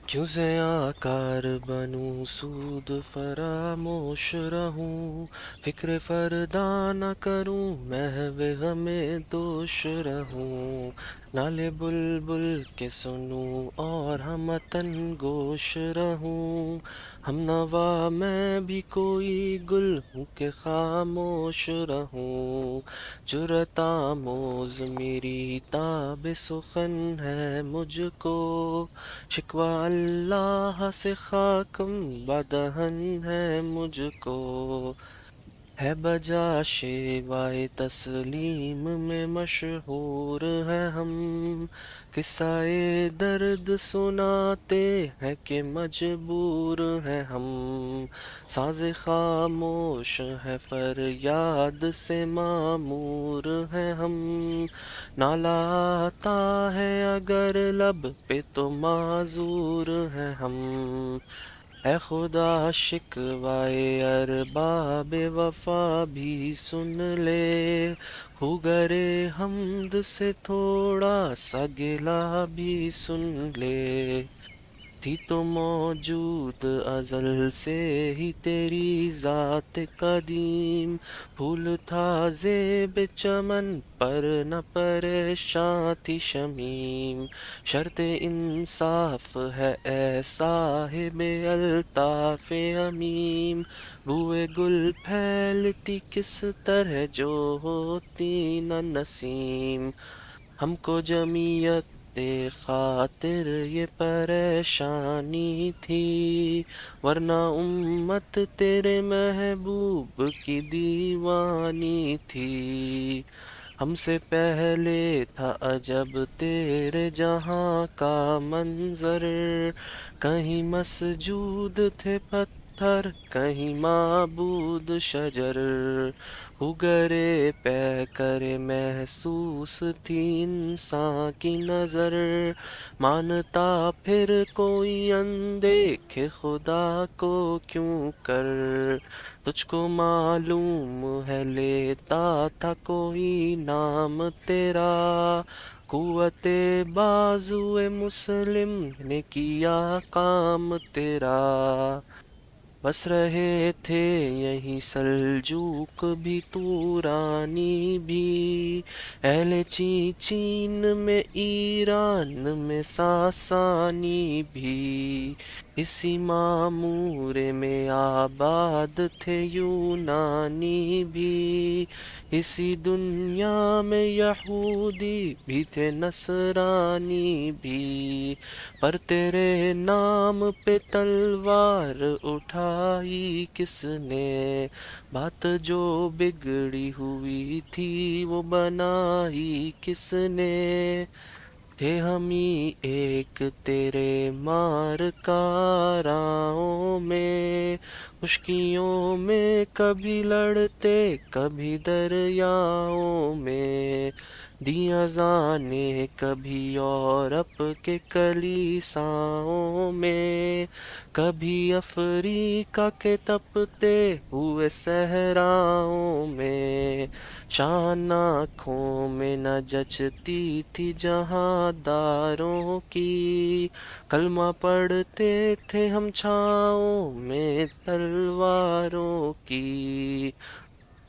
کیوں ضیاء کار بنوں سود فراموش رہوں، فکر فردا نہ کروں محو غم دوش رہوں، نالے بلبل کے سنوں اور ہمتن گوش رہوں، ہم نوا میں بھی کوئی گل ہوں کہ خاموش رہوں، جرأت آموز میری تاب سخن ہے مجھ کو، شکوہ اللہ سے خاکم بدہن ہے مجھ کو، ہے بجا شیوائے تسلیم میں مشہور ہے ہم، قصہ درد سناتے ہیں کہ مجبور ہے ہم، ساز خاموش ہے فریاد سے معمور ہے ہم، نالہ آتا ہے اگر لب پہ تو معذور ہے ہم، اے خدا شکوائے ارباب وفا بھی سن لے، خوگر حمد سے تھوڑا سا گلہ بھی سن لے، تھی تو موجود ازل سے ہی تیری ذات قدیم، پھول تھا زیب چمن پر نہ پریشاں تھی شمیم، شرط انصاف ہے اے صاحب الطاف عمیم، بوئے گل پھیلتی کس طرح جو ہوتی نہ نسیم، ہم کو جمعیت خاطر یہ پریشانی تھی، ورنہ امت تیرے محبوب کی دیوانی تھی، ہم سے پہلے تھا عجب تیرے جہاں کا منظر، کہیں مسجود تھے پتھر کہیں معبود شجر، ہوگرے پہ کرے محسوس تھی انسان کی نظر، مانتا پھر کوئی اندیکھ خدا کو کیوں کر، تجھ کو معلوم ہے لیتا تھا کوئی نام تیرا، قوت بازو مسلم نے کیا کام تیرا، بس رہے تھے یہیں سلجوق بھی تورانی بھی، اہل چین میں ایران میں ساسانی بھی، اسی معمورے میں آباد تھے یونانی بھی، اسی دنیا میں یہودی بھی تھے نصرانی بھی، پر تیرے نام پہ تلوار اٹھائی کس نے، بات جو بگڑی ہوئی تھی وہ بنائی کس نے، تھے ہم ہی ایک تیرے مار کاراؤں میں، خشکیوں میں کبھی لڑتے کبھی دریاؤں میں، دی اذانیں کبھی یورپ کے کلیساؤں میں، کبھی افریقہ کے تپتے ہوئے صحراؤں میں، شان آنکھوں میں نہ جچتی تھی جہاں داروں کی، کلمہ پڑھتے تھے ہم چھاؤں میں تلواروں کی،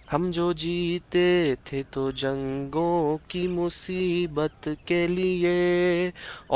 ہم جو جیتے تھے تو جنگوں کی مصیبت کے لیے،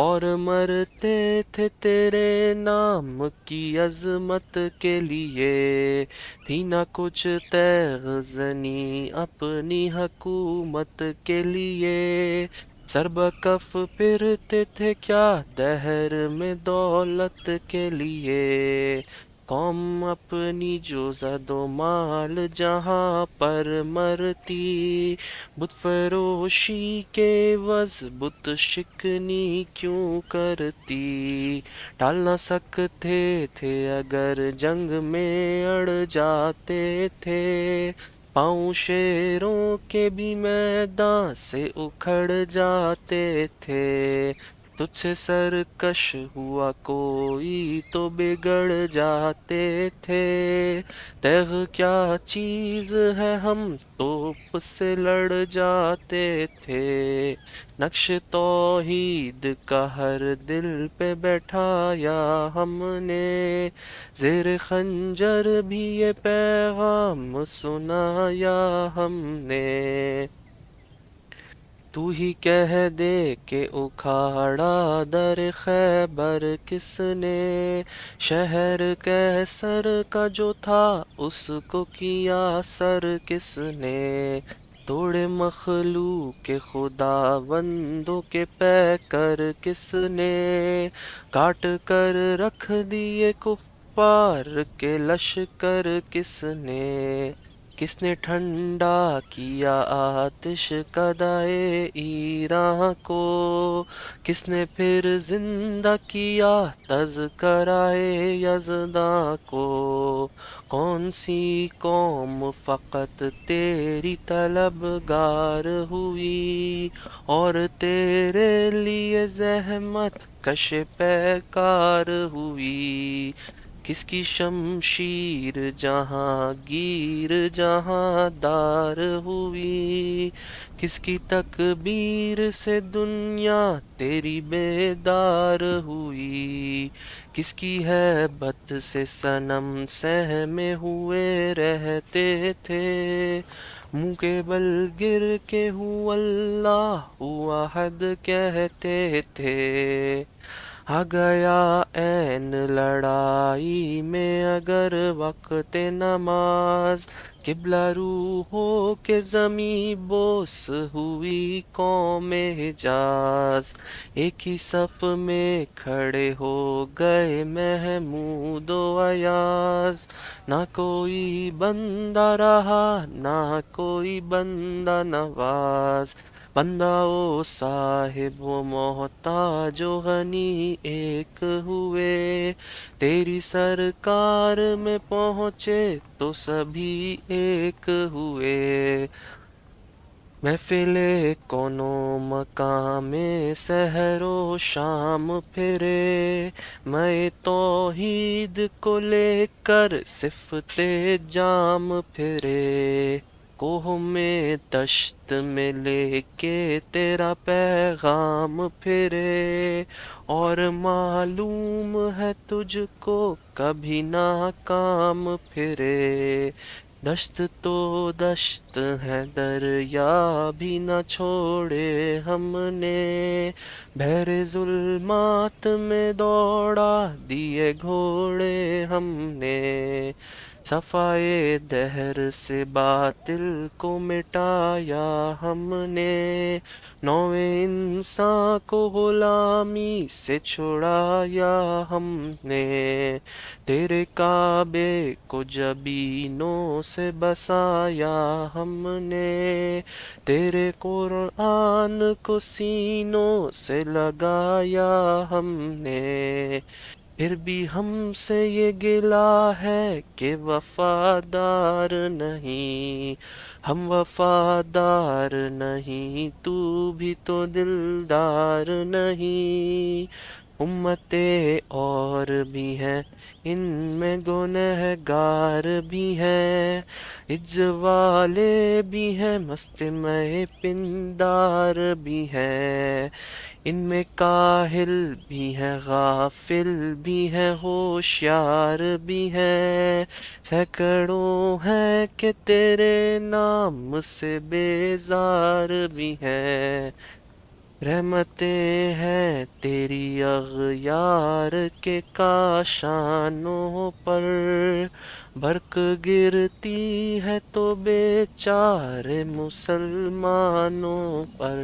اور مرتے تھے تیرے نام کی عظمت کے لیے، تھی نہ کچھ تیغ زنی اپنی حکومت کے لیے، سر بکف پھرتے تھے کیا دہر میں دولت کے لیے، قوم اپنی جو زد و مال جہاں پر مرتی، بت فروشی کے عوض بت شکنی کیوں کرتی، ٹال نہ سکتے تھے اگر جنگ میں اڑ جاتے تھے، پاؤں شیروں کے بھی میدان سے اکھڑ جاتے تھے، تجھ سے سرکش ہوا کوئی تو بگڑ جاتے تھے، تیغ کیا چیز ہے ہم توپ سے لڑ جاتے تھے، نقش توحید کا ہر دل پہ بیٹھایا ہم نے، زیر خنجر بھی یہ پیغام سنایا ہم نے، تو ہی کہہ دے کہ اکھاڑا در خیبر کس نے، شہر کیسر کا جو تھا اس کو کیا سر کس نے، توڑے مخلوق کے خدا بندوں کے پیکر کس نے، کاٹ کر رکھ دیے کفار کے لشکر کس نے، کس نے ٹھنڈا کیا آتش کدائے ایراں کو، کس نے پھر زندہ کیا تذکرائے یزداں کو، کون سی قوم فقط تیری طلبگار ہوئی اور تیرے لیے زحمت کش پیکار ہوئی، کس کی شمشیر جہاں گیر جہاں دار ہوئی، کس کی تکبیر سے دنیا تیری بیدار ہوئی، کس کی ہیبت سے صنم سہمے ہوئے رہتے تھے، منہ کے بل گر کے ہو اللہ احد کہتے تھے، آ گیا عین لڑائی میں اگر وقت نماز، قبلہ رو ہو کے زمیں بوس ہوئی قوم حجاز، ایک ہی صف میں کھڑے ہو گئے محمود و ایاز، نہ کوئی بندہ رہا نہ کوئی بندہ نواز، بندہ و صاحب و محتاج و غنی ایک ہوئے، تیری سرکار میں پہنچے تو سبھی ایک ہوئے، محفل کون و مقام سحر و شام پھرے، میں توحید کو لے کر صفت جام پھرے، کوہ میں دشت میں لے کے تیرا پیغام پھرے، اور معلوم ہے تجھ کو کبھی ناکام پھرے، دشت تو دشت ہے دریا بھی نہ چھوڑے ہم نے، بحر ظلمات میں دوڑا دیے گھوڑے ہم نے، صفائے دہر سے باطل کو مٹایا ہم نے، نوع انسان کو غلامی سے چھڑایا ہم نے، تیرے کعبے کو جبینوں سے بسایا ہم نے، تیرے قرآن کو سینوں سے لگایا ہم نے، پھر بھی ہم سے یہ گلہ ہے کہ وفادار نہیں، ہم وفادار نہیں تو بھی تو دلدار نہیں، امتیں اور بھی ہیں ان میں گنہگار بھی ہیں، عز والے بھی ہیں مستمع پندار بھی ہیں، ان میں کاہل بھی ہیں غافل بھی ہیں ہوشیار بھی ہیں، سینکڑوں ہیں کہ تیرے نام سے بیزار بھی ہیں، رحمتیں ہیں تیری اغیار کے کاشانوں پر، برق گرتی ہے تو بیچارے مسلمانوں پر۔